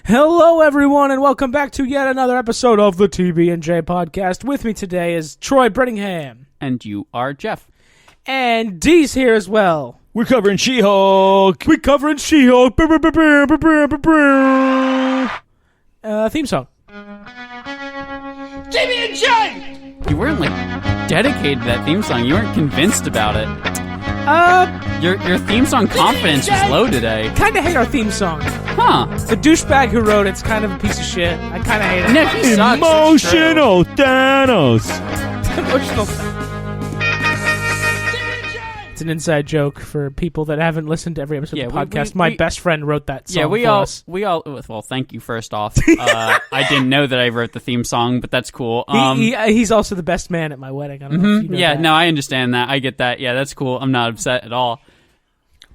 Hello, everyone, and welcome back to yet another episode of the TB&J podcast. With me today is Troy Brittingham. And you are Jeff. And Dee's here as well. We're covering She-Hulk. Theme song. TB&J! You weren't, dedicated to that theme song. You weren't convinced about it. Your theme song confidence is low today. Kind of hate our theme song. Huh. The douchebag who wrote it's kind of a piece of shit. I kind of hate it. No, he sucks. Emotional Thanos. Emotional. It's an inside joke for people that haven't listened to every episode of the podcast. My best friend wrote that song for us. Well, thank you first off. I didn't know that I wrote the theme song, but that's cool. He's also the best man at my wedding. I don't know if you know that. No, I understand that. I get that. Yeah, that's cool. I'm not upset at all.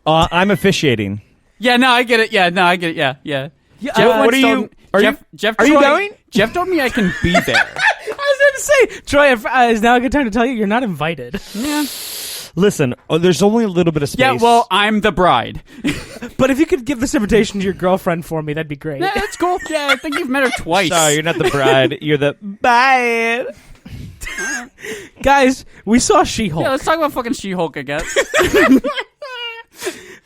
I'm officiating. Yeah, no, I get it. Yeah, no, I get it. Yeah. Jeff, what are you? Are you going? Jeff told me I can be there. I was going to say, Troy, is now a good time to tell you you're not invited. Yeah. Listen, there's only a little bit of space. Yeah, well, I'm the bride. But if you could give this invitation to your girlfriend for me, that'd be great. Yeah, that's cool. Yeah, I think you've met her twice. Sorry, you're not the bride. You're the bride. Guys, we saw She-Hulk. Yeah, let's talk about fucking She-Hulk, I guess.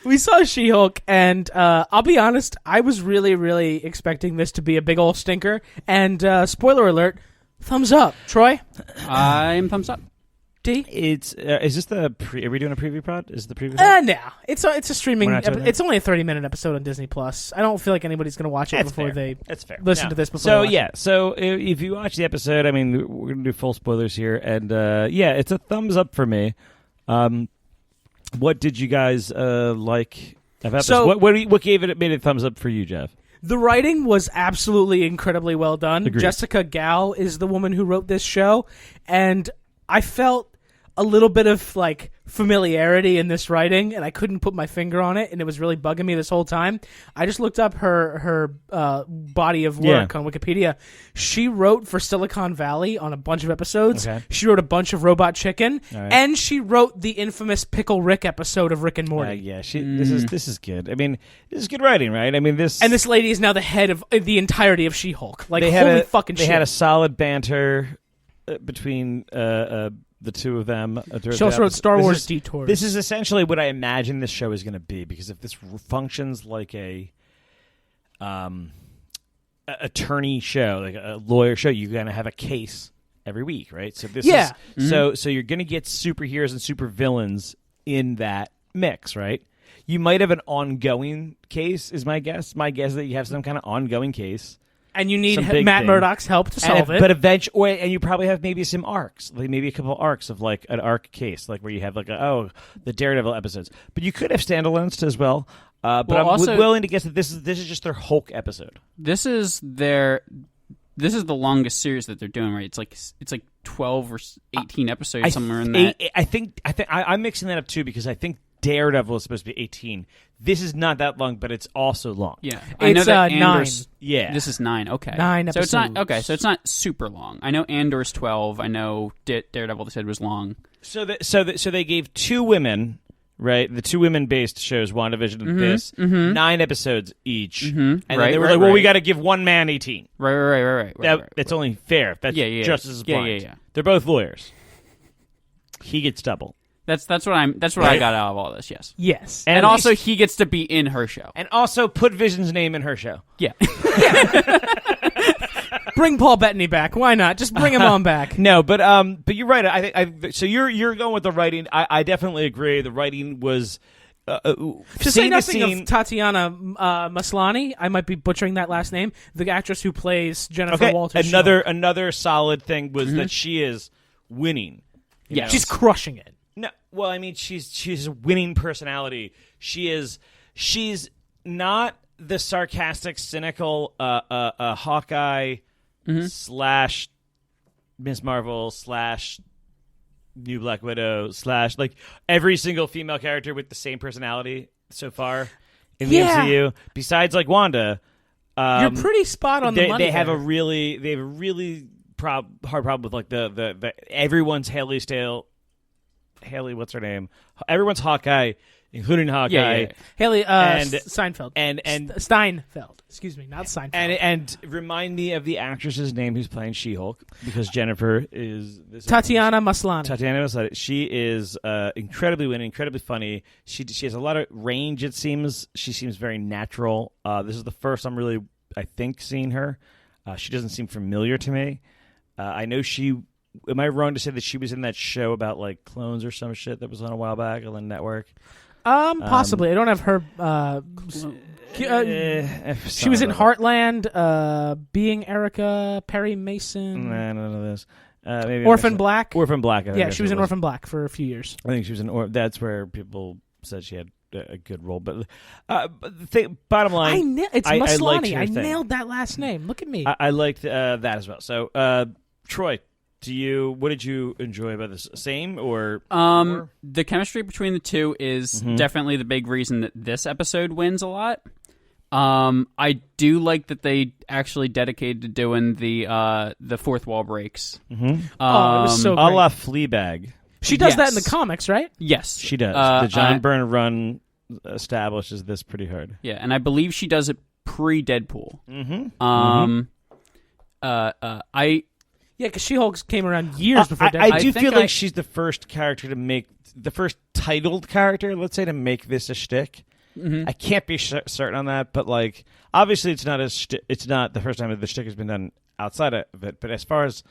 We saw She-Hulk, and I'll be honest, I was really, really expecting this to be a big ol' stinker. And spoiler alert, thumbs up. Troy? I'm thumbs up. D? Is this the are we doing a preview pod? Is the preview no. It's a streaming. It's only a 30-minute episode on Disney Plus. I don't feel like anybody's going to watch it before they listen to this. Before so if you watch the episode, I mean, we're going to do full spoilers here, and it's a thumbs up for me. What did you guys like about this? What gave it made it thumbs up for you, Jeff? The writing was absolutely incredibly well done. Agreed. Jessica Gao is the woman who wrote this show, and I felt a little bit of familiarity in this writing, and I couldn't put my finger on it, and it was really bugging me this whole time. I just looked up her body of work on Wikipedia. She wrote for Silicon Valley on a bunch of episodes. Okay. She wrote a bunch of Robot Chicken, and she wrote the infamous Pickle Rick episode of Rick and Morty. This is good. I mean, this is good writing, right? I mean, this lady is now the head of the entirety of She-Hulk. They had a solid banter between the two of them. She also wrote Star Wars Detours. This is essentially what I imagine this show is going to be, because if this functions like a attorney show, like a lawyer show, you're going to have a case every week, right? So this is so you're going to get superheroes and supervillains in that mix, right? You might have an ongoing case, is my guess. My guess is that you have some kind of ongoing case. And you need Matt Murdock's help to solve it. But eventually, and you probably have maybe some arcs, maybe a couple arcs of an arc case, where you have the Daredevil episodes. But you could have standalones as well. But I'm willing to guess that this is just their Hulk episode. This is the longest series that they're doing, right? It's like 12 or 18 episodes, somewhere in that. I'm mixing that up too, because I think Daredevil is supposed to be 18. This is not that long, but it's also long. Yeah, I know that 9. Yeah, this is 9. Okay, 9 episodes. So it's not okay. So it's not super long. I know Andor's 12. I know Daredevil, they said, was long. So they gave two women, right? The two women-based shows, WandaVision and this, 9 episodes each, and then they were well, we got to give one man 18. Right. That's only fair. That's Justice is blind. Yeah. They're both lawyers. He gets double. That's what I got out of all this. Yes. And also he gets to be in her show. And also put Vision's name in her show. Yeah. Bring Paul Bettany back. Why not? Just bring him on back. No, but you're right. I so you're going with the writing. I definitely agree. The writing was to say nothing of Tatiana Maslany. I might be butchering that last name. The actress who plays Jennifer Walters. Another solid thing was that she is winning. Yeah, she's crushing it. No, well, I mean, she's a winning personality. She's not the sarcastic, cynical Hawkeye slash Miss Marvel slash New Black Widow slash every single female character with the same personality so far in the MCU. Besides Wanda, you're pretty spot on the money. They have a really hard problem with the everyone's Haley, what's her name? Everyone's Hawkeye including Hawkeye. Yeah. Haley And- Seinfeld. and Steinfeld. Excuse me, not Seinfeld. And remind me of the actress's name who's playing She-Hulk, because Jennifer is Tatiana Maslany. Tatiana Maslany. She is incredibly winning, incredibly funny. She has a lot of range. It seems she seems very natural. This is the first I'm really, I think, seeing her. She doesn't seem familiar to me. I know she. Am I wrong to say that she was in that show about like clones or some shit that was on a while back on the network? Possibly. I don't have her. She was in Heartland, Being Erica, Perry Mason, None of this. Maybe Orphan Black. Orphan Black. Yeah, she was in Orphan Black for a few years. I think she was in. That's where people said she had a good role. But the thing, bottom line, it's I liked Maslany. her I thing. nailed that last name. Look at me. I liked that as well. So, Troy, what did you enjoy about this? Same or more? The chemistry between the two is definitely the big reason that this episode wins a lot. I do like that they actually dedicated to doing the fourth wall breaks. Oh, it was so a great. la Fleabag. She does that in the Yes. comics, right? Yes, She does. The John Byrne run establishes this pretty hard. Yeah, and I believe she does it pre-Deadpool. Yeah, because She-Hulk came around years before Deadpool. I do think feel like she's the first character to make the first titled character, let's say, to make this a shtick. I can't be certain on that, but like obviously it's not it's not the first time that the shtick has been done outside of it. But as far as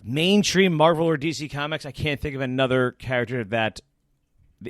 mainstream Marvel or DC comics, I can't think of another character that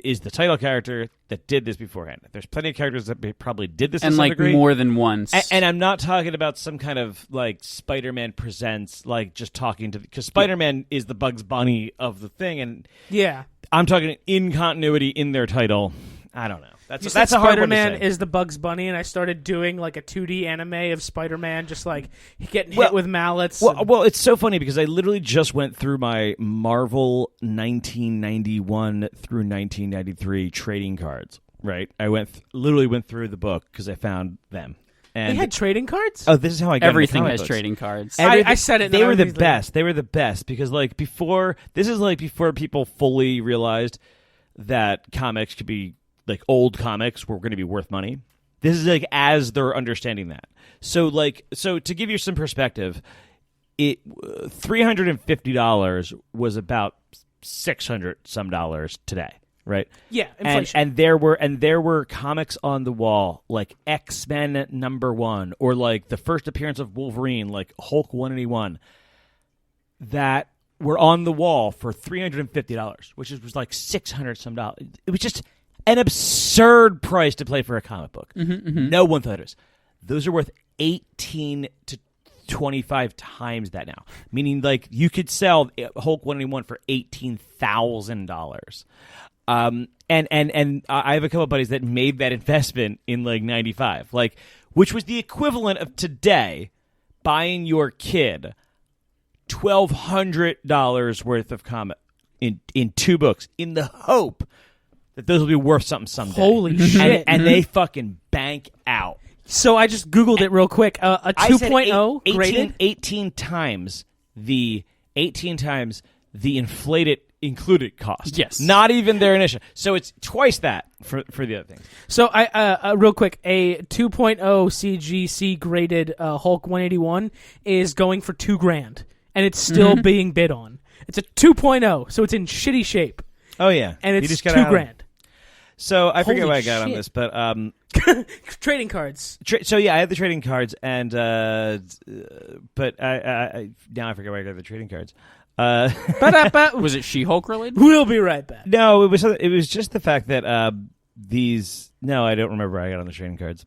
is the title character that did this beforehand. There's plenty of characters that probably did this to And some like degree. more than once. And I'm not talking about some kind of like Spider-Man Presents, like just talking to because Spider-Man is the Bugs Bunny of the thing, and yeah. I'm talking in continuity in their title. I don't know. You That's said a hard one to Spider-Man say. is the Bugs Bunny, and I started doing like a 2D anime of Spider-Man just like getting hit with mallets. Well, it's so funny because I literally just went through my Marvel 1991 through 1993 trading cards. Right, I literally went through the book because I found them. And they had trading cards? oh, this is how I got Everything into comic has books. trading cards. I said it. They and I were the immediately- best. They were the best because like before, this is like before people fully realized that comics could be like old comics were going to be worth money. This is like as they're understanding that. So to give you some perspective, it $350 was about $600 some dollars today, right? Yeah, inflation. And there were comics on the wall like X-Men #1 or like the first appearance of Wolverine, like Hulk 181, that were on the wall for $350, which was like $600 some dollars. It was just an absurd price to play for a comic book. No one thought it was. Those are worth 18 to 25 times that now. Meaning, like you could sell Hulk 181 for $18,000. And I have a couple of buddies that made that investment in like '95, like which was the equivalent of today buying your kid $1,200 worth of comic in 2 books in the hope that those will be worth something someday. Holy shit. And they fucking bank out. So I just Googled it real quick. A 2.0 graded? 18 times the inflated included cost. Yes. Not even their initial. So it's twice that for the other things. So I real quick, a 2.0 CGC graded Hulk 181 is going for $2,000, and it's still being bid on. It's a 2.0, so it's in shitty shape, Oh yeah. and You it's just got out of- $2,000. So I forget Holy what I got on shit. this, but Trading cards. so yeah, I had the trading cards, and but I now I forget where I got the trading cards. Ba-da-ba. Was it She-Hulk related? We'll be right back. No, it was just the fact that these. No, I don't remember what I got on the trading cards.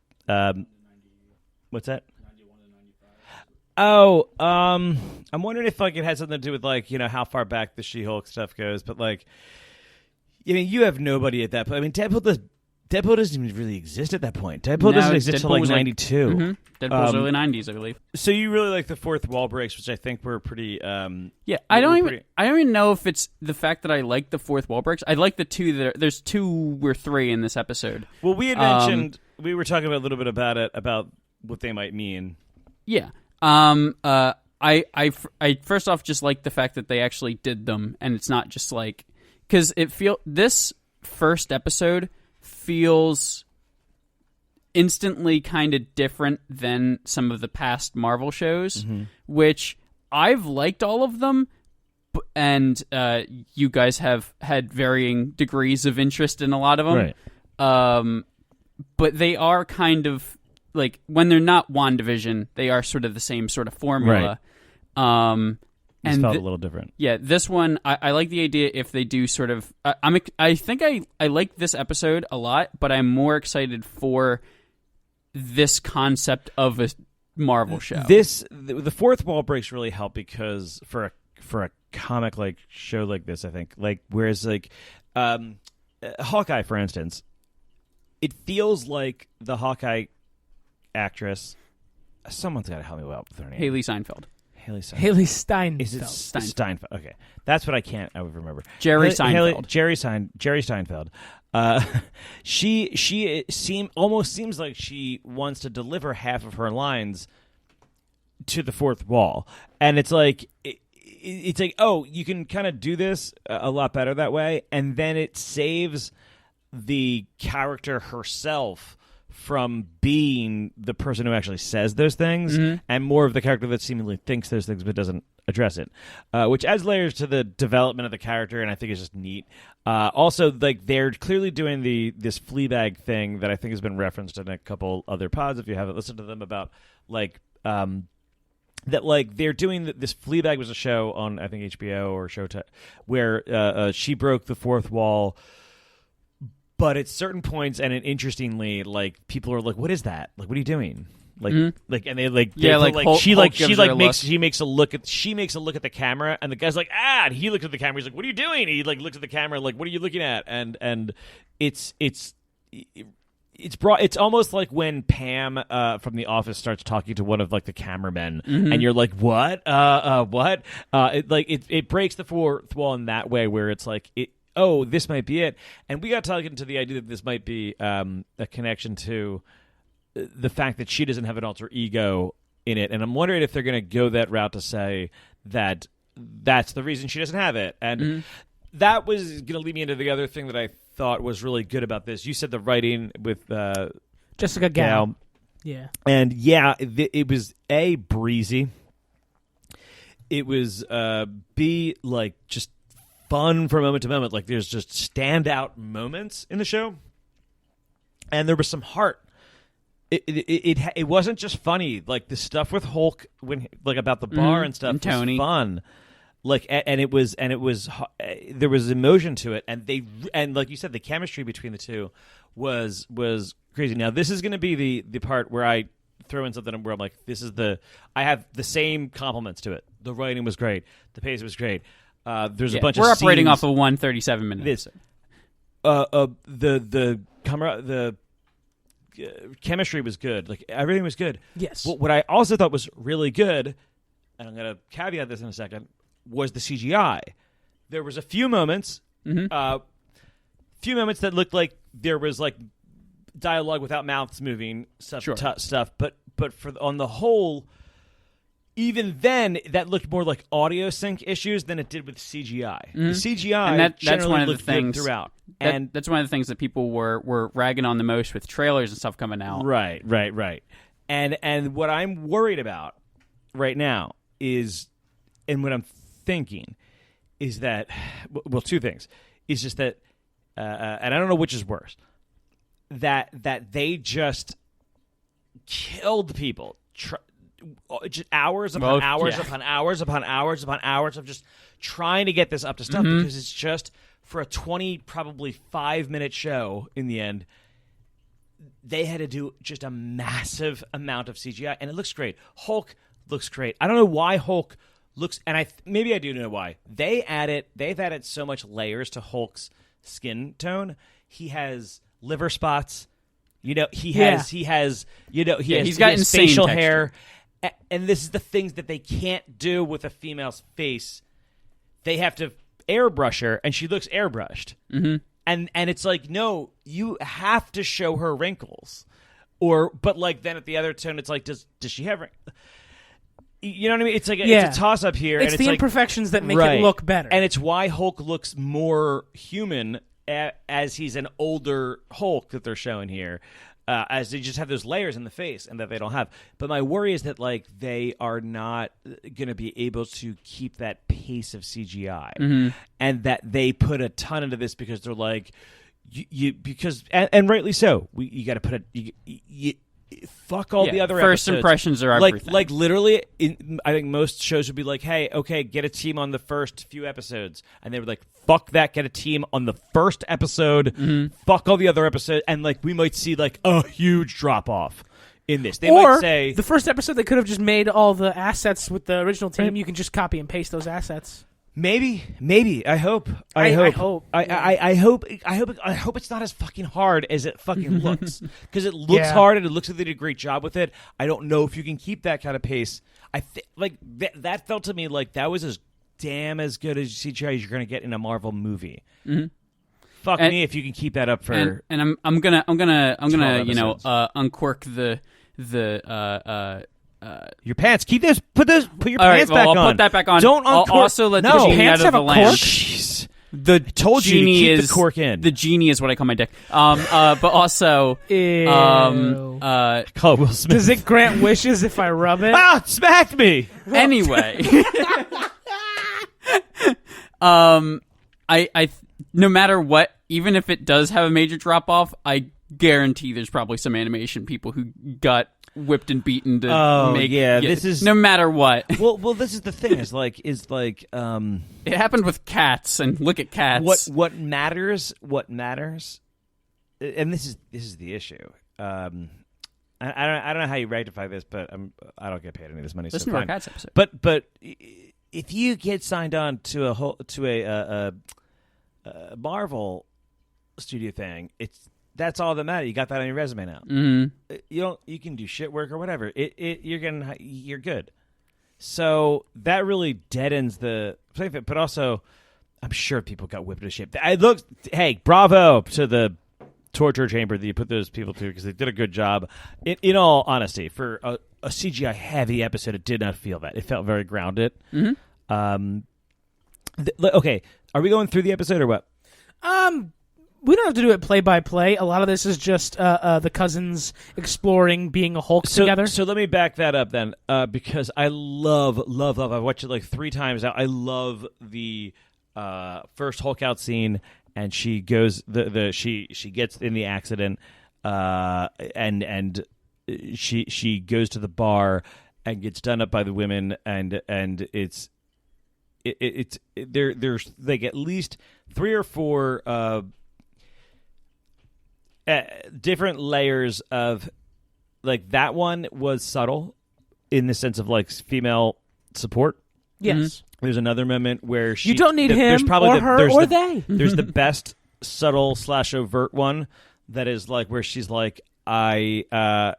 What's that? Oh, I'm wondering if like it had something to do with like how far back the She-Hulk stuff goes, but like, I mean, you have nobody at that point. I mean, Deadpool doesn't even really exist at that point. Deadpool doesn't exist until Deadpool like was, '92. Deadpool's early 90s, I believe. So you really like the fourth wall breaks, which I think were pretty. Yeah, I don't even know if it's the fact that I like the fourth wall breaks. I like the 2 there's 2 or 3 in this episode. Well, we had mentioned we were talking about a little bit about it, about what they might mean. Yeah. I first off just like the fact that they actually did them, and it's not just like because this first episode feels instantly kind of different than some of the past Marvel shows, which I've liked all of them, and you guys have had varying degrees of interest in a lot of them. Right. But they are kind of like, when they're not WandaVision, they are sort of the same sort of formula. Right. And felt a little different. Yeah, this one, I like the idea if they do sort of... I think I like this episode a lot, but I'm more excited for this concept of a Marvel show. The fourth wall breaks really help because for a comic like show like this, I think, like, whereas like Hawkeye, for instance, it feels like the Hawkeye actress. Someone's got to help me out with her name. Haley Steinfeld. Haley Steinfeld. Is it Steinfeld? Okay, that's what I would remember. Jerry Seinfeld. Jerry Steinfeld. She almost seems like she wants to deliver half of her lines to the fourth wall, and it's like it's like, oh, you can kind of do this a lot better that way, and then it saves the character herself from being the person who actually says those things, and more of the character that seemingly thinks those things but doesn't address it, which adds layers to the development of the character, and I think is just neat. Also, like, they're clearly doing this Fleabag thing that I think has been referenced in a couple other pods, if you haven't listened to them, about like that, like, they're doing this. Fleabag was a show on, I think, HBO or Showtime, where she broke the fourth wall. But at certain points, and interestingly, like, people are like, "What is that? Like, what are you doing?" Like, and they like, Hulk, she makes a look at the camera, and the guy's like, and he looked at the camera. He's like, "What are you doing?" He like looks at the camera, like, "What are you looking at?" And it's almost like when Pam from The Office starts talking to one of like the cameramen, and you're like, "What? What?" It breaks the fourth wall in that way, where it's like oh, this might be it. And we got talking to the idea that this might be a connection to the fact that she doesn't have an alter ego in it. And I'm wondering if they're going to go that route to say that that's the reason she doesn't have it. And that was going to lead me into the other thing that I thought was really good about this. You said the writing with Jessica Gal. Yeah. And yeah, it was A, breezy. It was B, like, just fun from moment to moment. Like, there's just standout moments in the show, and there was some heart. It wasn't just funny. Like, the stuff with Hulk, when like about the bar and stuff, and Tony. was fun. Like, and it was there was emotion to it, and like you said, the chemistry between the two was crazy. Now, this is going to be the part where I throw in something where I'm like, I have the same compliments to it. The writing was great. The pace was great. There's a bunch of scenes. We're operating off of 137 minutes. The chemistry was good. Like, everything was good. Yes. What I also thought was really good, and I'm going to caveat this in a second, was the CGI. There was a few moments, that looked like there was like dialogue without mouths moving, stuff. But on the whole, even then, that looked more like audio sync issues than it did with CGI. The CGI and generally that's one of looked the things good throughout. And that's one of the things that people were ragging on the most with trailers and stuff coming out. Right. And what I'm worried about right now is, and what I'm thinking is that, well, two things. Is just that, and I don't know which is worse, that they just killed people. Just hours upon hours upon hours upon hours upon hours of just trying to get this up to stuff, because it's just, for a 20, probably 5-minute show in the end, they had to do just a massive amount of CGI, and it looks great. Hulk looks great. I don't know why Hulk looks, and maybe I do know why. They've added so much layers to Hulk's skin tone. He has liver spots. He has got insane facial texture. hair. And this is the things that they can't do with a female's face. They have to airbrush her, and she looks airbrushed. And it's like, no, you have to show her wrinkles. But like, then at the other tone, it's like, does she have wrinkles? You know what I mean? It's like it's a toss-up here. It's and the like, imperfections that make it look better. And it's why Hulk looks more human as he's an older Hulk that they're showing here. As they just have those layers in the face and that they don't have. But my worry is that like they are not going to be able to keep that pace of CGI, and that they put a ton into this because they're like, because rightly so. You got to put fuck all the other first episodes. Impressions are everything. Like literally, I think most shows would be like, hey, okay, get a team on the first few episodes, and they were like, fuck that, get a team on the first episode, fuck all the other episodes, and like we might see like a huge drop off in this. They might say the first episode they could have just made all the assets with the original team. You can just copy and paste those assets. Maybe. I hope. I hope it's not as fucking hard as it fucking looks. Because it looks hard and it looks like they did a great job with it. I don't know if you can keep that kind of pace. That felt to me like that was as damn as good as CGI as you're going to get in a Marvel movie. Fuck me if you can keep that up for. And I'm gonna uncork the your pants. Keep this. Put your all pants right, back on. I'll put that back on. Don't uncork. I'll also let the No. genie Pants out of have the a lamp. cork? Jeez. The Told you to genie keep is the cork in. The genie is what I call my dick. But also, Ew. Call Will Smith. Does it grant wishes if I rub it? Smacked me. anyway, I no matter what, even if it does have a major drop off, I guarantee there's probably some animation people who got whipped and beaten to make. This is no matter what. Well, this is the thing. Is like it happened with cats, and look at cats. What matters, and this is the issue. I don't know how you rectify this, but I don't get paid any of this money. Listen so to our fine. cats episode. But if you get signed on to a Marvel studio thing, that's all that matters. You got that on your resume now. Mm-hmm. You can do shit work or whatever. You're good. So that really deadens the play. But also, I'm sure people got whipped into shape. Hey, bravo to the torture chamber that you put those people through because they did a good job. In all honesty, for a CGI heavy episode, it did not feel that. It felt very grounded. Mm-hmm. Okay, are we going through the episode or what? We don't have to do it play by play. A lot of this is just the cousins exploring being a Hulk together. So let me back that up then, because I love. I've watched it like 3 times now. I love the first Hulk out scene, and she goes she gets in the accident, and she goes to the bar and gets done up by the women, and it's there's like at least 3 or 4 different layers of like that one was subtle in the sense of like female support. Yes. Mm-hmm. There's another moment where You don't need him there's probably or her or they. There's the best subtle / overt one that is like where she's like I'm a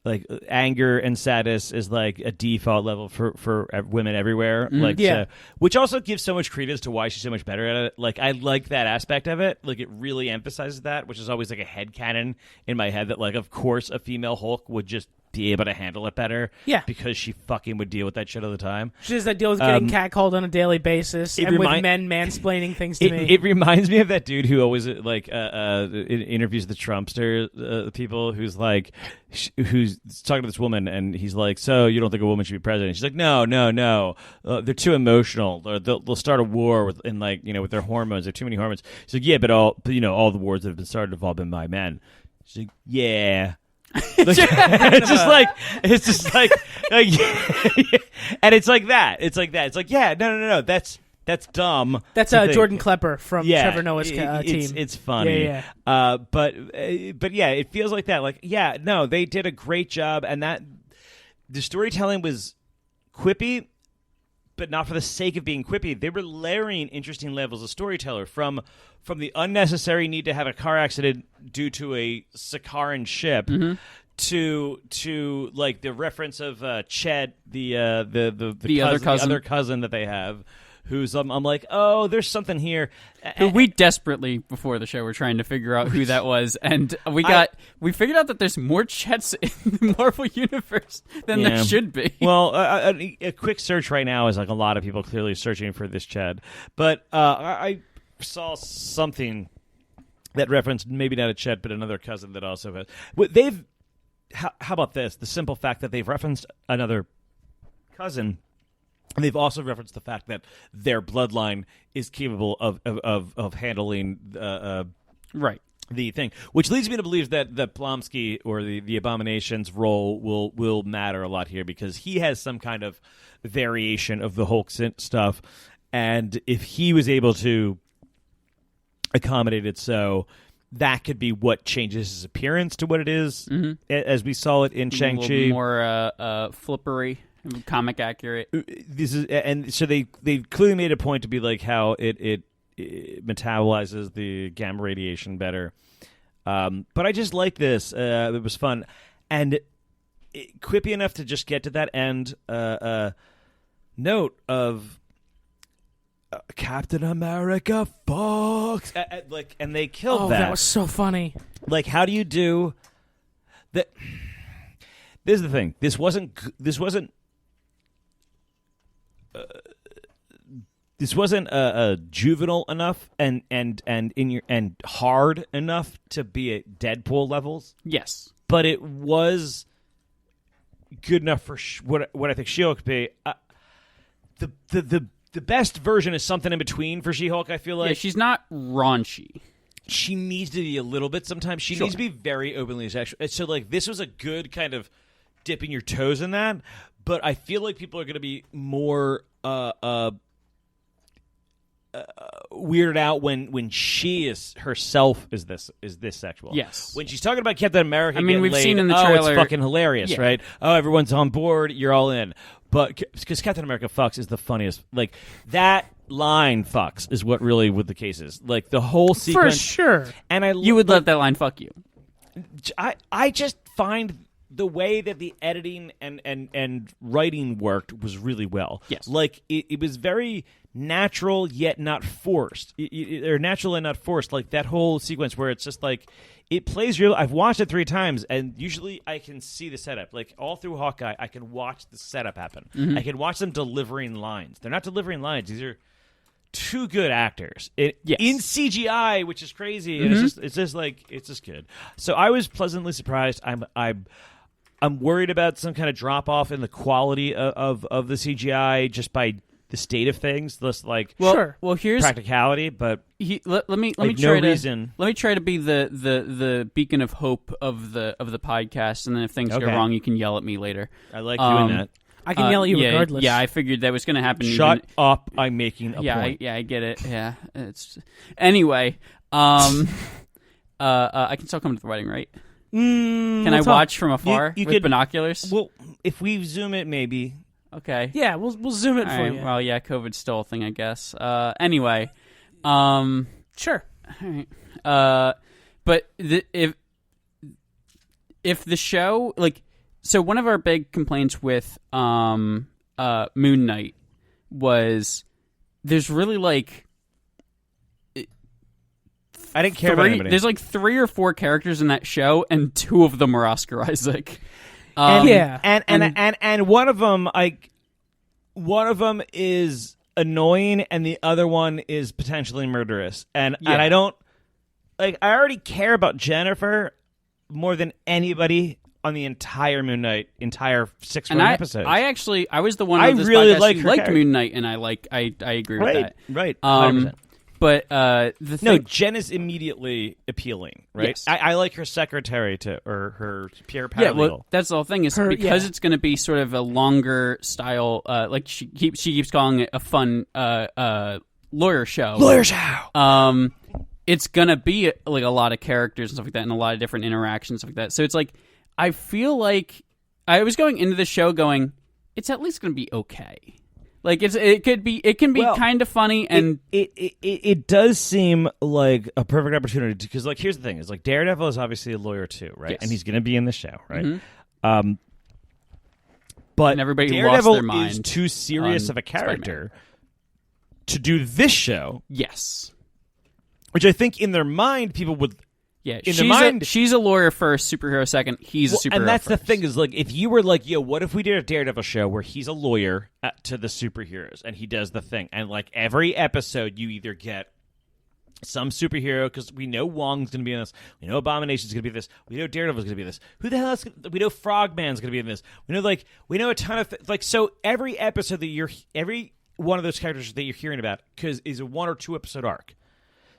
like anger and sadness is like a default level for women everywhere. Like, yeah. So, which also gives so much credence to why she's so much better at it. Like, I like that aspect of it. Like, it really emphasizes that, which is always like a headcanon in my head that, like, of course, a female Hulk would just be able to handle it better. Yeah. Because she fucking would deal with that shit all the time. She has that deal with getting catcalled on a daily basis and with men mansplaining things to me. It reminds me of that dude who always like interviews the Trumpster people who's like who's talking to this woman and he's like, so you don't think a woman should be president? She's like, no. They're too emotional. They'll start a war with with their hormones. They're too many hormones. She's like, yeah, but all the wars that have been started have all been by men. She's like, yeah. It's just like and it's like that. It's like yeah, no. That's dumb. That's Jordan Klepper from Trevor Noah's team. It's funny. Yeah. But yeah, it feels like that. Like, yeah, no, they did a great job, and that the storytelling was quippy, but not for the sake of being quippy. They were layering interesting levels of storyteller from the unnecessary need to have a car accident due to a Sakaran ship to like the reference of Chet, the other cousin that they have. Who's I'm like, oh, there's something here. Who we desperately before the show were trying to figure out who that was, and we figured out that there's more Chets in the Marvel universe than there should be. Well, a quick search right now is like a lot of people clearly searching for this Chet, but I saw something that referenced maybe not a Chet, but another cousin that also has. They've. How about this? The simple fact that they've referenced another cousin, and they've also referenced the fact that their bloodline is capable of handling right. the thing, which leads me to believe that the Plomsky or the Abomination's role will matter a lot here, because he has some kind of variation of the Hulk stuff, and if he was able to accommodate it, so that could be what changes his appearance to what it is, as we saw it in Shang-Chi. A little more flippery, comic accurate. This is, and so they clearly made a point to be like how it metabolizes the gamma radiation better. But I just like this. It was fun, and quippy enough to just get to that end note of Captain America fucks, and they killed that. That was so funny. Like, how do you do that? This is the thing. This wasn't juvenile enough and hard enough to be at Deadpool levels. Yes, but it was good enough for what I think She-Hulk could be. The best version is something in between for She-Hulk, I feel like. Yeah, she's not raunchy. She needs to be a little bit sometimes. She needs to be very openly sexual. So, like, this was a good kind of dipping your toes in that, but I feel like people are going to be more weirded out when she is herself is this sexual. Yes. When she's talking about Captain America, I mean, we've laid, seen in the trailer. It's fucking hilarious, right? Oh, everyone's on board. You're all in. But because Captain America fucks is the funniest. Like, that line fucks is what really what the case is. Like, the whole sequence. For sure. And you would let that line fuck you. I just find the way that the editing and writing worked was really well. Yes. Like, it was very natural yet not forced. Or natural and not forced. Like, that whole sequence where it's just like, it plays real. I've watched it 3 times, and usually I can see the setup. Like, all through Hawkeye, I can watch the setup happen. I can watch them delivering lines. They're not delivering lines. These are 2 good actors in CGI, which is crazy. And it's just good. So I was pleasantly surprised. I'm worried about some kind of drop off in the quality of the CGI just by the state of things. Less like well, here's practicality, but let me like try let me try to be the beacon of hope of the podcast, and then if things go wrong, you can yell at me later. I like doing that. I can yell at you regardless. Yeah, I figured that was going to happen. Shut up! I'm making a point. I get it. Yeah, it's anyway. I can still come to the wedding, right? Can I watch from afar with binoculars? Well, if we zoom it, maybe. Okay. Yeah, we'll zoom it for you. Well, yeah, COVID's still a thing, I guess. Anyway, sure. All right. But if the show, like, so one of our big complaints with Moon Knight was there's really like I didn't care about anybody. There's like 3 or 4 characters in that show, and 2 of them are Oscar Isaac. And one of them is annoying, and the other one is potentially murderous. And I don't like. I already care about Jennifer more than anybody on the entire Moon Knight, entire 6 episodes. I was the one. I really liked Moon Knight, and I agree with that. Right. 100%. But Jen is immediately appealing, right? Yes. I like her secretary or her Pierre paralegal. Yeah, well, that's the whole thing is because it's going to be sort of a longer style. Like she keeps calling it a fun lawyer show. Lawyer show. It's going to be like a lot of characters and stuff like that, and a lot of different interactions and stuff like that. So it's like I feel like I was going into the show going, it's at least going to be okay. Like it can be kind of funny, and it does seem like a perfect opportunity because, like, here's the thing: is like Daredevil is obviously a lawyer too, right? Yes. And he's going to be in the show, right? Mm-hmm. But and everybody Daredevil lost their mind is too serious of a character to do this show. Yes, which I think in their mind people would. Yeah, she's a lawyer first, superhero second. He's a superhero and that's first. the thing is, like, if you were like, yo, what if we did a Daredevil show where he's a lawyer to the superheroes and he does the thing, and like every episode you either get some superhero, because we know Wong's going to be in this. We know Abomination's going to be in this. We know Daredevil's going to be in this. Who the hell else? We know Frogman's going to be in this. We know a ton of so every episode that every one of those characters that you're hearing about is a 1 or 2 episode arc.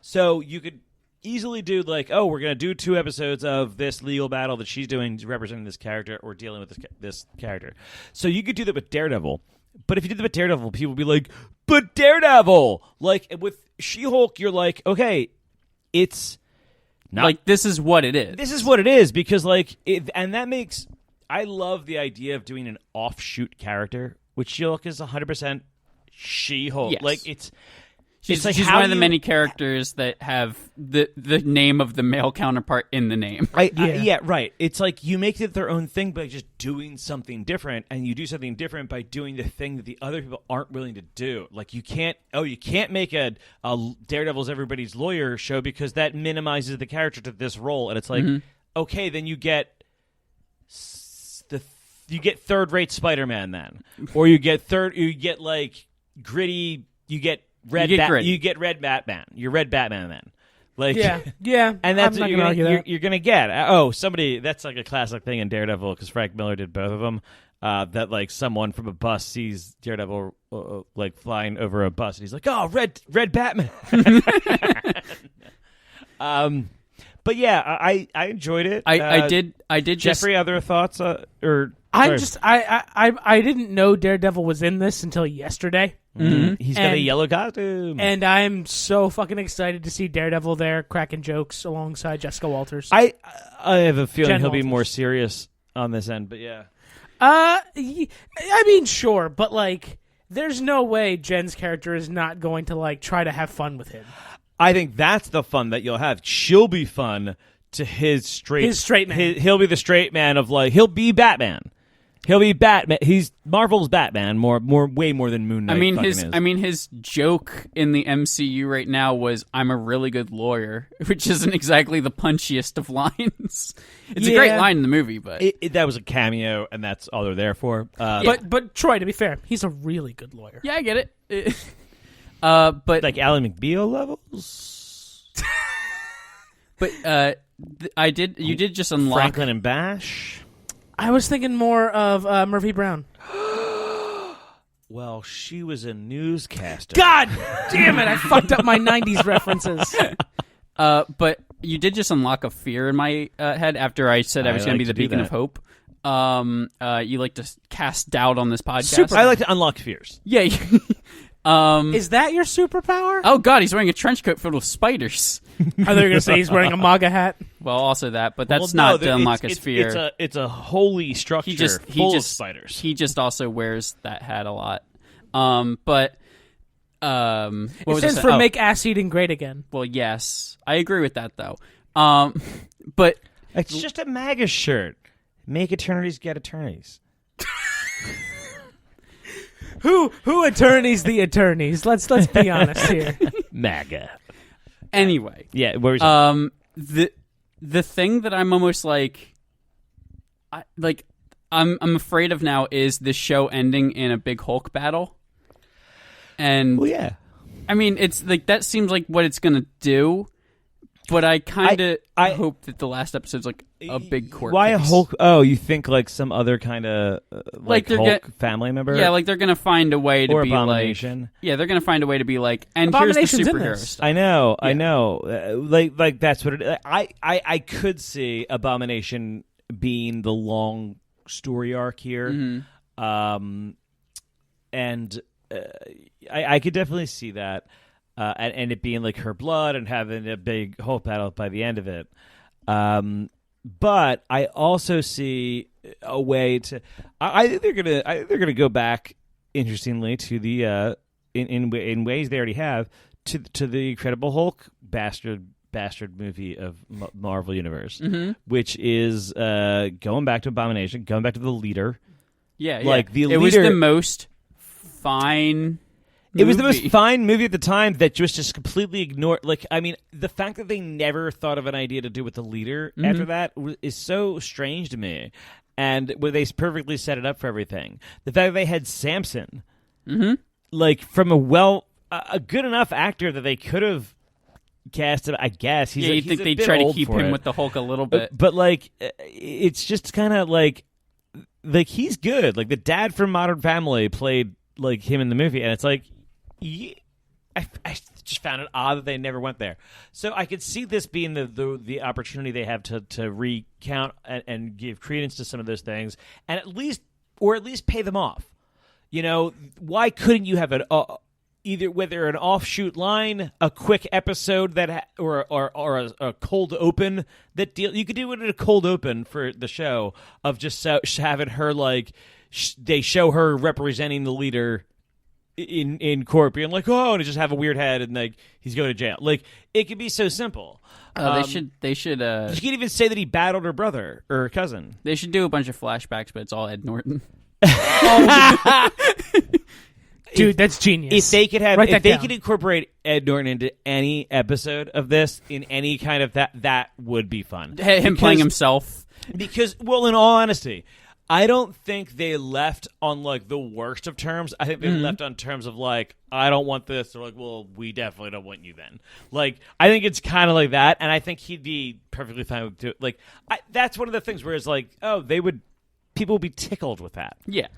So you could easily do we're going to do 2 episodes of this legal battle that she's doing representing this character or dealing with this character. So you could do that with Daredevil. But if you did that with Daredevil, people would be like, but Daredevil! Like, with She-Hulk, you're like, okay, it's not... Like, this is what it is. This is what it is, because, and that makes... I love the idea of doing an offshoot character, which She-Hulk is 100% She-Hulk. Yes. Like, it's... She's how one of the many characters that have the name of the male counterpart in the name. Yeah, right. It's like you make it their own thing by just doing something different, and you do something different by doing the thing that the other people aren't willing to do. Like you can't make a Daredevil's Everybody's Lawyer show because that minimizes the character to this role, and it's like, okay, then you get third-rate Spider-Man then, or you get gritty, you get Red Batman. You're Red Batman then. Yeah. And that's I'm what not gonna you're going to get. Oh, somebody, that's like a classic thing in Daredevil because Frank Miller did both of them. That someone from a bus sees Daredevil flying over a bus and he's like, "Oh, red Batman." But yeah, I enjoyed it. I did Jeffrey, other thoughts I didn't know Daredevil was in this until yesterday. Mm-hmm. He's got a yellow costume. And I'm so fucking excited to see Daredevil there cracking jokes alongside Jessica Walters. I have a feeling he'll Walters. be more serious on this end, but yeah. I mean, sure, but there's no way Jen's character is not going to try to have fun with him. I think that's the fun that you'll have. She'll be fun to his straight man. He'll be the straight man of he'll be Batman. He'll be Batman. He's Marvel's Batman, way more than Moon Knight. His joke in the MCU right now was, "I'm a really good lawyer," which isn't exactly the punchiest of lines. It's a great line in the movie, but that was a cameo, and that's all they're there for. But Troy, to be fair, he's a really good lawyer. Yeah, I get it. But like Alan McBeal levels. But you did just unlock Franklin and Bash. I was thinking more of Murphy Brown. Well, she was a newscaster. God damn it! I fucked up my '90s references. But you did just unlock a fear in my head after I said I was going to be the beacon of hope. You like to cast doubt on this podcast. I like to unlock fears. Yeah. Is that your superpower? Oh God, he's wearing a trench coat filled with spiders. I thought you were going to say he's wearing a MAGA hat. Well, also that, but that's not to unlock his fear. It's a holy structure full of spiders. He just also wears that hat a lot. What it was stands for make ass eating great again. Well, yes, I agree with that though. But it's just a MAGA shirt. Make eternities get eternities. Who attorneys the attorneys? Let's be honest here. MAGA. Anyway, yeah. What was the thing that I'm almost I'm afraid of now is this show ending in a big Hulk battle. And well, yeah, I mean it's that seems like what it's gonna do. But I kind of hope that the last episode's a big court Why case. a Hulk? Oh, you think some other kind of Hulk family member? Yeah, they're going to find a way to or be Abomination. Yeah, they're going to find a way to be and here's the superhero stuff. I know. That's what it. I could see Abomination being the long story arc here, and I could definitely see that. And it being her blood and having a big Hulk battle by the end of it. But I also see a way to. I think they're gonna go back, interestingly, to the in ways they already have to the Incredible Hulk bastard movie of Marvel Universe, which is going back to Abomination, going back to the leader. Yeah, the leader. It was the most fine. It was the most fine movie at the time that just completely ignored. The fact that they never thought of an idea to do with the leader after that is so strange to me. And where they perfectly set it up for everything. The fact that they had Samson, from a good enough actor that they could have cast him. I guess he's you'd think they'd try to keep him with the Hulk a little bit, but like it's just kind of like he's good. Like the dad from Modern Family played like him in the movie, and it's like, I just found it odd that they never went there. So I could see this being the opportunity they have to recount and give credence to some of those things, and at least pay them off. You know, why couldn't you have an either whether an offshoot line, a quick episode that or a cold open that deal? You could do it in a cold open for the show of just having her like they show her representing the leader in court, being like, oh, and just have a weird head, and like he's going to jail. Like it could be so simple. They should. You could even say that he battled her brother or her cousin. They should do a bunch of flashbacks, but it's all Ed Norton. Dude, that's genius. If they could have, Write if they down. could incorporate Ed Norton into any episode of this in any kind of that would be fun. Him playing himself. Because, well, in all honesty, I don't think they left on like the worst of terms. I think they left on terms of like, I don't want this. They're like, well, we definitely don't want you then. Like, I think it's kind of like that, and I think he'd be perfectly fine with it. Like, that's one of the things where it's like, oh, people would be tickled with that. Yeah.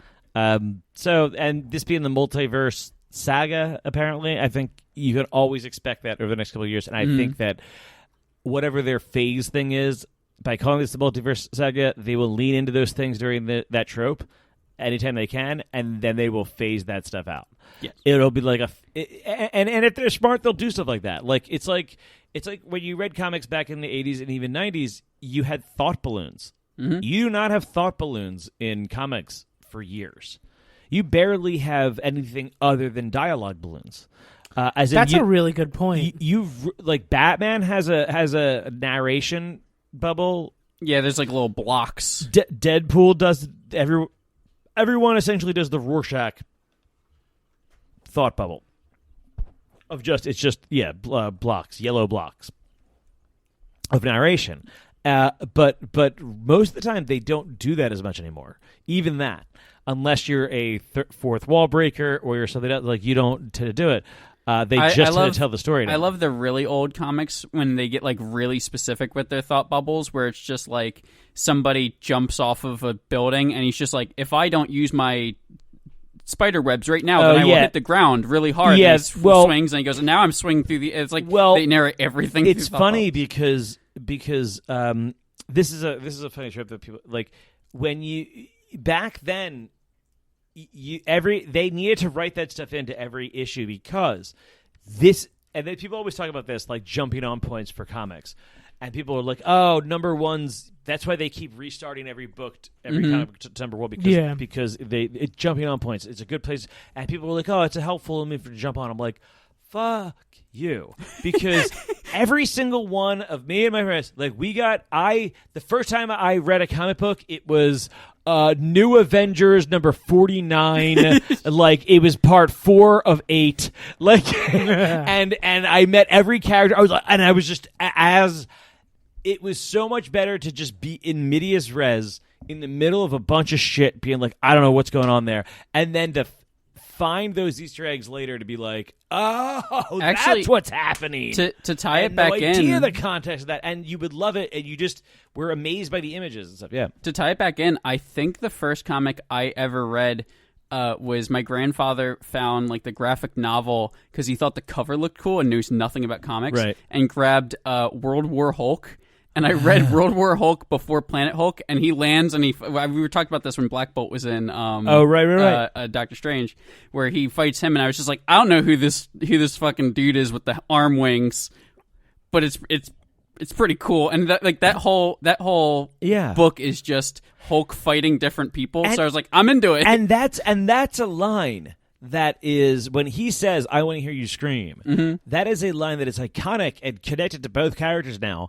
So, and this being the multiverse saga, apparently, I think you can always expect that over the next couple of years. And I think that whatever their phase thing is, by calling this the multiverse saga, they will lean into those things during that trope anytime they can, and then they will phase that stuff out. Yes. It'll be like and if they're smart, they'll do stuff like that. Like it's like when you read comics back in the 80s and even 90s, you had thought balloons. You do not have thought balloons in comics for years. You barely have anything other than dialogue balloons. That's a really good point. You've like Batman has a narration bubble. Yeah, there's like little blocks. Deadpool does everyone essentially does the Rorschach thought bubble of blocks, yellow blocks of narration. But most of the time they don't do that as much anymore. Even that, unless you're a fourth wall breaker or you're something else, like you don't tend to do it. They just tend to tell the story now. I love the really old comics when they get like really specific with their thought bubbles, where it's just like somebody jumps off of a building and he's just like, if I don't use my spider webs right now, then I will hit the ground really hard. Yeah, and he swings and he goes, and now I'm swinging through the. It's like they narrate everything. It's funny because this is a funny trope that people like when you back then. They needed to write that stuff into every issue because this, and then people always talk about this like jumping on points for comics, and people are like, oh, number ones. That's why they keep restarting every book, every comic to number one because it's jumping on points. It's a good place, and people are like, oh, it's a helpful move to jump on. I'm like, fuck you, because every single one of me and my friends, like the first time I read a comic book, it was New Avengers number 49, like it was part 4 of 8, like, and I met every character. I was just it was so much better to just be in medias res in the middle of a bunch of shit, being like, I don't know what's going on there, and then to find those Easter eggs later to be like, oh, actually, that's what's happening. To tie it back in, the context of that, and you would love it, and you just were amazed by the images and stuff. Yeah. To tie it back in, I think the first comic I ever read was my grandfather found like the graphic novel because he thought the cover looked cool and knew nothing about comics, right? And grabbed World War Hulk. And I read World War Hulk before Planet Hulk, and he lands, and we were talking about this when Black Bolt was in Doctor Strange, where he fights him, and I was just like, I don't know who this fucking dude is with the arm wings, but it's pretty cool, and that whole book is just Hulk fighting different people. So I was like, I'm into it, and that's a line that is when he says, "I want to hear you scream." That is a line that is iconic and connected to both characters now.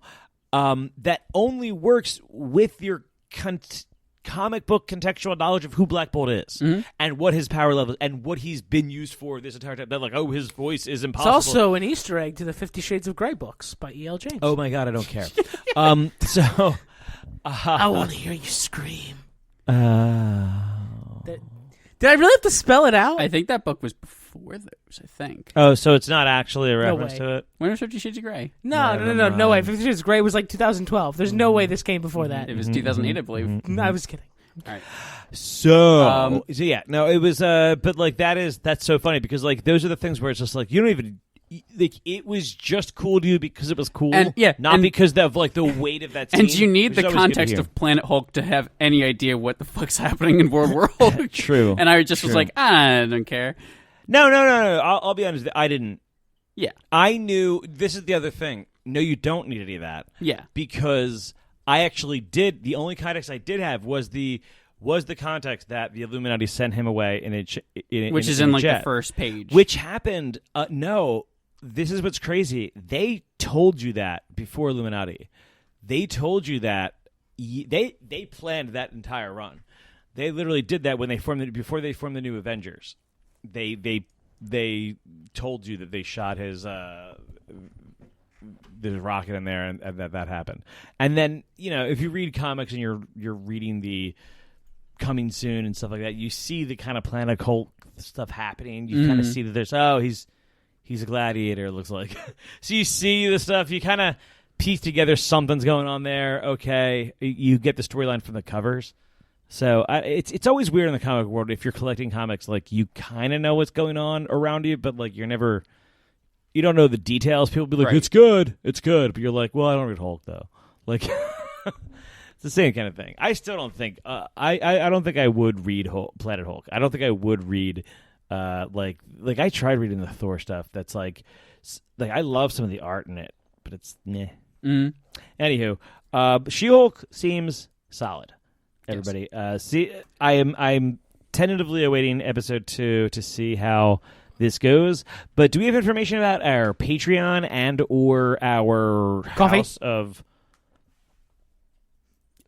That only works with your comic book contextual knowledge of who Black Bolt is and what his power level is and what he's been used for this entire time. They're like, oh, his voice is impossible. It's also an Easter egg to the 50 Shades of Grey books by E.L. James. Oh my God, I don't care. I want to hear you scream. Did I really have to spell it out? I think that book was before those. I think. Oh, so it's not actually a reference way. to it? When was 50 Shades of Grey? No way. 50 Shades of Grey was like 2012. There's no way this came before that. It was 2008, I believe. No, I was kidding. All right. So yeah, no, it was but like that's so funny because like those are the things where it's just like you don't even like it was just cool to you because it was cool, not because of like the weight of that scene. And you need the context of Planet Hulk to have any idea what the fuck's happening in World War Hulk. True. And I just was like, I don't care. No. I'll be honest. I didn't. Yeah. I knew. This is the other thing. No, you don't need any of that. Yeah. Because I actually did. The only context I did have was the context that the Illuminati sent him away which is in like the first page. Which happened. No, this is what's crazy. They told you that before Illuminati. They told you that. They planned that entire run. They literally did that when before they formed the New Avengers. They told you that they shot his rocket in there and that happened. And then if you read comics and you're reading the coming soon and stuff like that, you see the kind of Planet Hulk stuff happening. You kind of see that there's he's a gladiator, it looks like. So you see the stuff, you kind of piece together something's going on there. Okay, you get the storyline from the covers. So it's always weird in the comic world if you're collecting comics, like you kind of know what's going on around you, but like you don't know the details. People be like, it's good, but you're like, well, I don't read Hulk though. Like it's the same kind of thing. I still don't think I don't think I would read Planet Hulk. I don't think I would read like I tried reading the Thor stuff. That's like I love some of the art in it, but it's meh. Anywho, She-Hulk seems solid. Everybody, see, I'm tentatively awaiting episode 2 to see how this goes. But do we have information about our Patreon and or our House of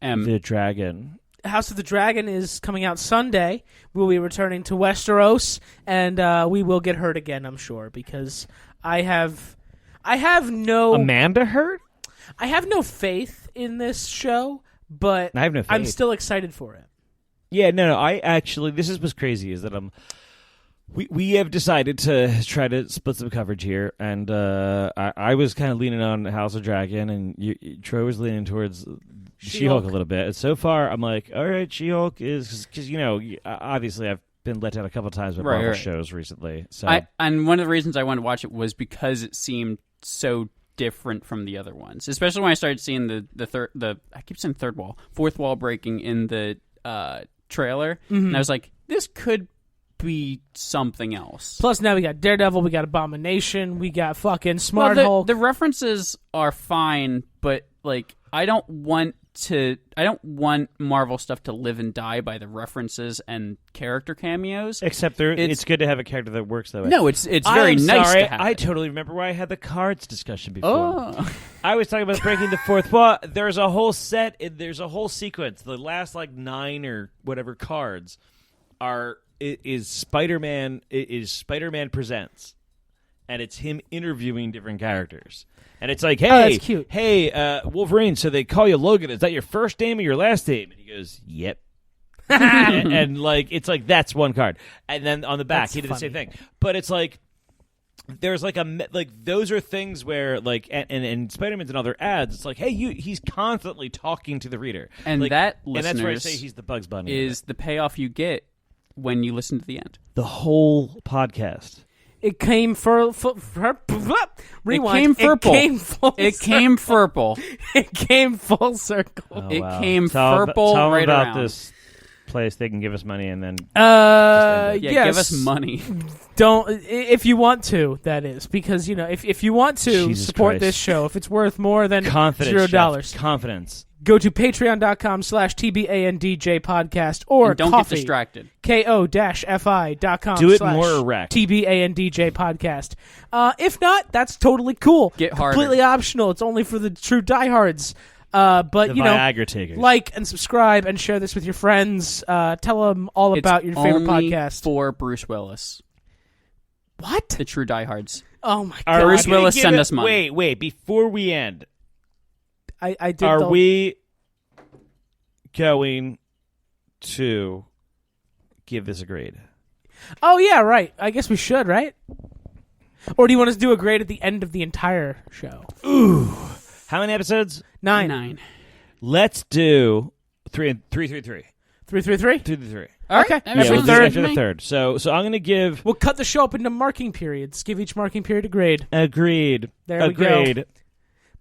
the Dragon? House of the Dragon is coming out Sunday. We'll be returning to Westeros, and we will get hurt again, I'm sure, because I have no Amanda hurt. I have no faith in this show. But I have no faith. I'm still excited for it. Yeah, no. I actually, this is what's crazy is that we have decided to try to split some coverage here, and I was kind of leaning on House of Dragon, and Troy was leaning towards She-Hulk a little bit. And so far, I'm like, all right, She-Hulk is because obviously I've been let down a couple times with Marvel shows recently. So and one of the reasons I wanted to watch it was because it seemed so different from the other ones, especially when I started seeing the fourth wall breaking in the trailer, and I was like, this could be something else. Plus, now we got Daredevil, we got Abomination, we got fucking Smart Hulk. The references are fine, but like, I don't want Marvel stuff to live and die by the references and character cameos. Except it's good to have a character that works that way. No, it's very nice to have. I totally remember where I had the cards discussion before. Oh. I was talking about breaking the fourth wall. There's a whole there's a whole sequence. The last 9 or whatever cards is Spider-Man. It is Spider-Man Presents, and it's him interviewing different characters. And it's like, hey, that's cute. Hey, Wolverine, so they call you Logan. Is that your first name or your last name? And he goes, yep. and it's like, that's one card. And then on the back, he did the same thing. But it's like, there's those are things where and Spider-Man's and other ads, it's like, hey, he's constantly talking to the reader. And and that's where I say he's the Bugs Bunny. Is the payoff you get when you listen to the end. The whole podcast. It came rewind. It came purple. It came full circle. Oh, it wow. came tell purple them right about around. this place. They can give us money and then yes. give us money. Don't if you want to. That is because if you want to support this show, if it's worth more than $0, confidence. Go to patreon.com/TBANDJ podcast or and don't get distracted. ko-fi.com. Do it more erect. TBANDJ podcast. If not, that's totally cool. Get harder. Completely optional. It's only for the true diehards. But the Viagra takers. Like and subscribe and share this with your friends. Tell them all about your favorite podcast. For Bruce Willis. What? The true diehards. Oh my god! Bruce Willis, send us money. Wait! Before we end. I did. We going to give this a grade. Oh, yeah, right. I guess we should, right? Or do you want us to do a grade at the end of the entire show? Ooh. How many episodes? 9. Let's do 3 and 3. 333? 3. All Okay. right. Every Yeah, we'll do third. after the third. So I'm going to give... We'll cut the show up into marking periods. Give each marking period a grade. Agreed. There we go.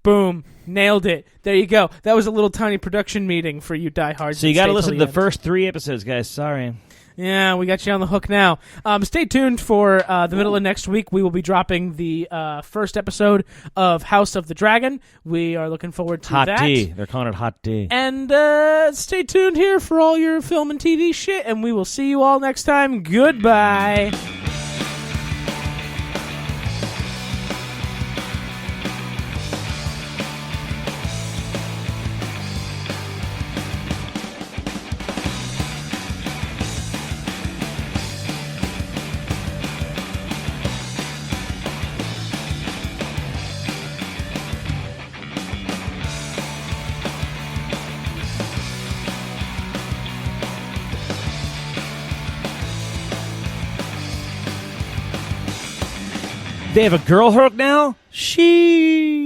Boom. Nailed it. There you go. That was a little tiny production meeting for you diehards. So you got to listen to the end. first 3 episodes, guys. Sorry. Yeah, we got you on the hook now. Stay tuned for the middle of next week. We will be dropping the first episode of House of the Dragon. We are looking forward to Hot that. D. They're calling it Hot D. And stay tuned here for all your film and TV shit, and we will see you all next time. Goodbye. They have a girl hook now? She.